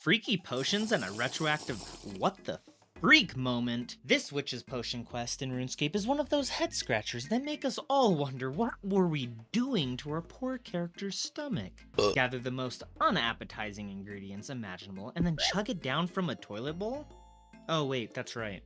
freaky potions and a retroactive what the freak moment. This witch's potion quest in RuneScape is one of those head scratchers that make us all wonder what were we doing to our poor character's stomach. Gather the most unappetizing ingredients imaginable and then chug it down from a toilet bowl? Oh wait, that's right.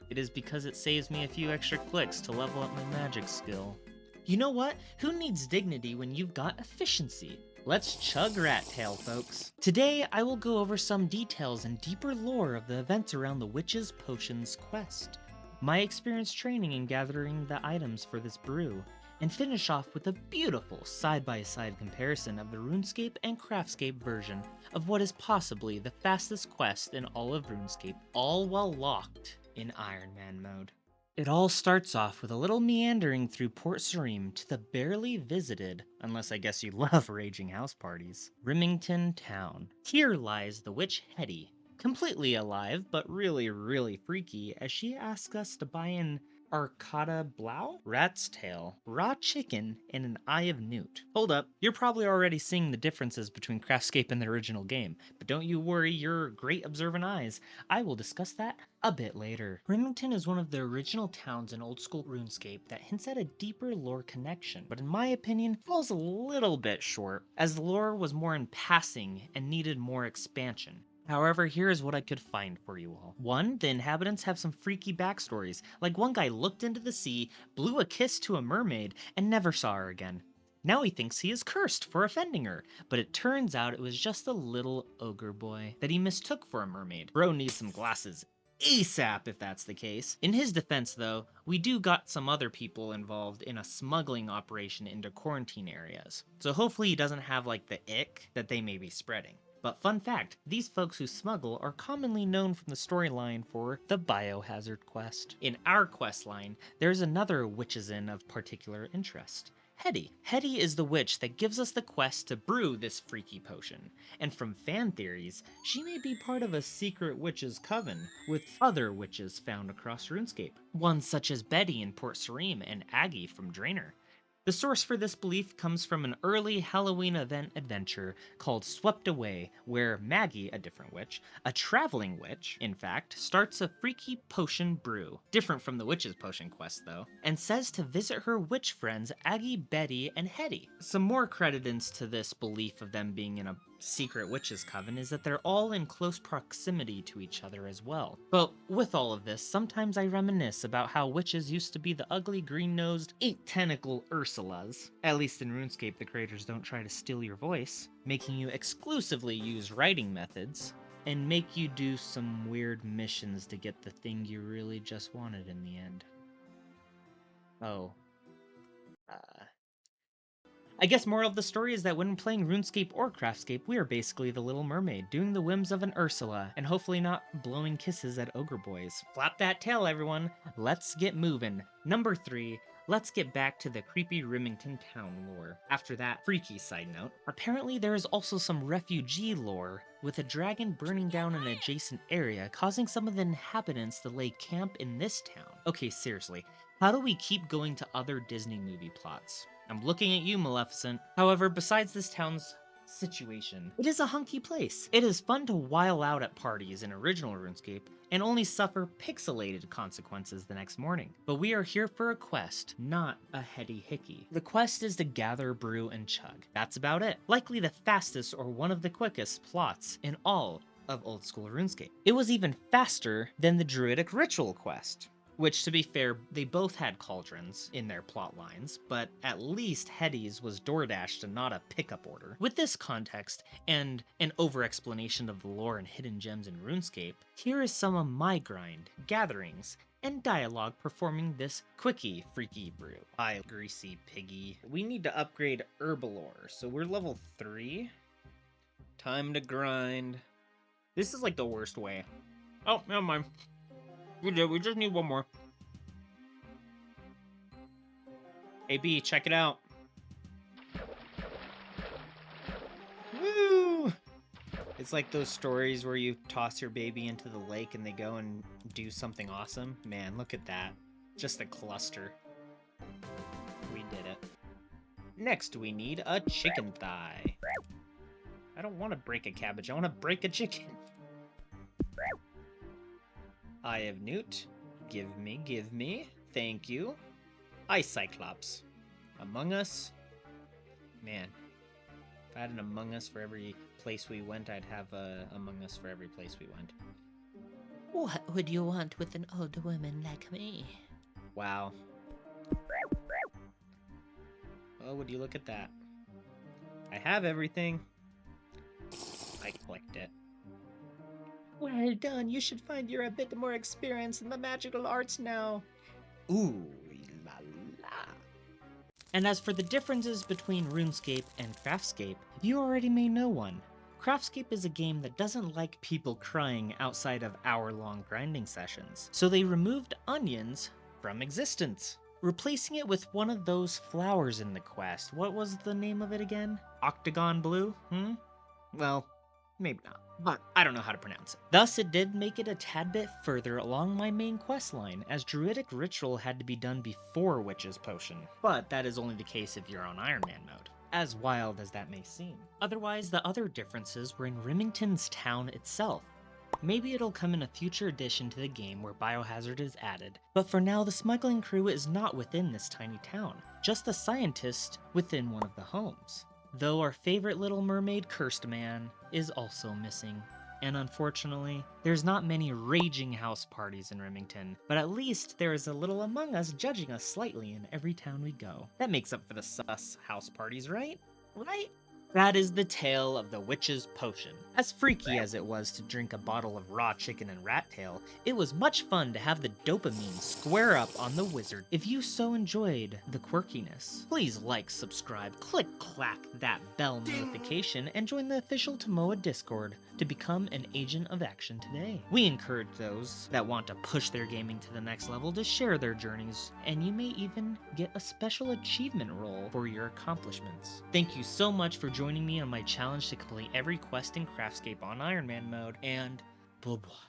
It is because it saves me a few extra clicks to level up my magic skill. You know what? Who needs dignity when you've got efficiency? Let's chug rat tail, folks. Today, I will go over some details and deeper lore of the events around the Witch's Potions quest, my experience training and gathering the items for this brew, and finish off with a beautiful side-by-side comparison of the RuneScape and CraftScape version of what is possibly the fastest quest in all of RuneScape, all while locked in Ironman mode. It all starts off with a little meandering through Port Sarim to the barely visited, unless I guess you love raging house parties, Rimmington town. Here lies the witch Hetty, completely alive but really freaky as she asks us to buy an arcata blau, rat's tail, raw chicken, and an eye of newt. Hold up, you're probably already seeing the differences between CraftScape and the original game, but don't you worry your great observant eyes, I will discuss that a bit later. Rimmington is one of the original towns in Old School RuneScape that hints at a deeper lore connection, but in my opinion falls a little bit short, as the lore was more in passing and needed more expansion. However, here is what I could find for you all. 1. The inhabitants have some freaky backstories, like one guy looked into the sea, blew a kiss to a mermaid, and never saw her again. Now he thinks he is cursed for offending her, but it turns out it was just a little ogre boy that he mistook for a mermaid. Bro needs some glasses ASAP if that's the case. In his defense though, we do got some other people involved in a smuggling operation into quarantine areas. So hopefully he doesn't have like the ick that they may be spreading. But fun fact, these folks who smuggle are commonly known from the storyline for the Biohazard quest. In our quest line, there's another witch's inn of particular interest. Hetty. Hetty is the witch that gives us the quest to brew this freaky potion, and from fan theories, she may be part of a secret witch's coven with other witches found across RuneScape, ones such as Betty in Port Sarim and Aggie from Draenor. The source for this belief comes from an early Halloween event adventure called Swept Away, where Maggie, a different witch, a traveling witch, in fact, starts a freaky potion brew, different from the witch's potion quest though, and says to visit her witch friends Aggie, Betty, and Hetty. Some more credence to this belief of them being in a secret witches coven is that they're all in close proximity to each other as well. But with all of this, sometimes I reminisce about how witches used to be the ugly green-nosed 8-tentacle Ursulas. At least in RuneScape, the creators don't try to steal your voice, making you exclusively use writing methods, and make you do some weird missions to get the thing you really just wanted in the end. Oh. I guess moral of the story is that when playing RuneScape or CraftScape, we are basically the Little Mermaid, doing the whims of an Ursula, and hopefully not blowing kisses at ogre boys. Flap that tail, everyone! Let's get moving. Number 3, let's get back to the creepy Rimmington town lore. After that freaky side note, apparently there is also some refugee lore, with a dragon burning down an adjacent area, causing some of the inhabitants to lay camp in this town. Okay, seriously, how do we keep going to other Disney movie plots? I'm looking at you, Maleficent. However, besides this town's situation, it is a hunky place. It is fun to while out at parties in original RuneScape and only suffer pixelated consequences the next morning. But we are here for a quest, not a heady hickey. The quest is to gather, brew, and chug. That's about it. Likely the fastest or one of the quickest plots in all of Old School RuneScape. It was even faster than the Druidic Ritual quest. Which, to be fair, they both had cauldrons in their plot lines, but at least Hetty's was DoorDashed and not a pickup order. With this context, and an over-explanation of the lore and hidden gems in RuneScape, here is some of my grind, gatherings, and dialogue performing this quickie freaky brew. Hi, greasy piggy. We need to upgrade Herbalore, so we're level 3. Time to grind. This is like the worst way. Oh, never mind. We did, we just need one more. Hey B, check it out. Woo! It's like those stories where you toss your baby into the lake and they go and do something awesome. Man, look at that. Just a cluster. We did it. Next, we need a chicken thigh. I don't want to break a cabbage, I want to break a chicken. Eye of Newt. Give me. Thank you. Ice Cyclops. Among Us. Man, if I had an Among Us for every place we went, I'd have a Among Us for every place we went. What would you want with an old woman like me? Wow. Oh, would you look at that? I have everything. I clicked it. Well done, you should find you're a bit more experienced in the magical arts now. Ooh la la. And as for the differences between RuneScape and CraftScape, you already may know one. CraftScape is a game that doesn't like people crying outside of hour-long grinding sessions, so they removed onions from existence, replacing it with one of those flowers in the quest. What was the name of it again? Octagon Blue? Well, maybe not, but I don't know how to pronounce it. Thus, it did make it a tad bit further along my main quest line, as Druidic Ritual had to be done before Witch's Potion. But that is only the case if you're on Ironman mode, as wild as that may seem. Otherwise, the other differences were in Rimmington's town itself. Maybe it'll come in a future addition to the game where Biohazard is added, but for now the smuggling crew is not within this tiny town, just a scientist within one of the homes. Though our favorite Little Mermaid Cursed Man is also missing. And unfortunately, there's not many raging house parties in Rimmington, but at least there is a little Among Us judging us slightly in every town we go. That makes up for the sus house parties, right? Right? That is the tale of the Witch's Potion. As freaky as it was to drink a bottle of raw chicken and rat tail, it was much fun to have the dopamine square up on the wizard. If you so enjoyed the quirkiness, please like, subscribe, clack that bell notification, and join the official Tomoa Discord to become an agent of action today. We encourage those that want to push their gaming to the next level to share their journeys, and you may even get a special achievement roll for your accomplishments. Thank you so much for joining me on my challenge to complete every quest in CraftScape on Ironman mode, and bye-bye.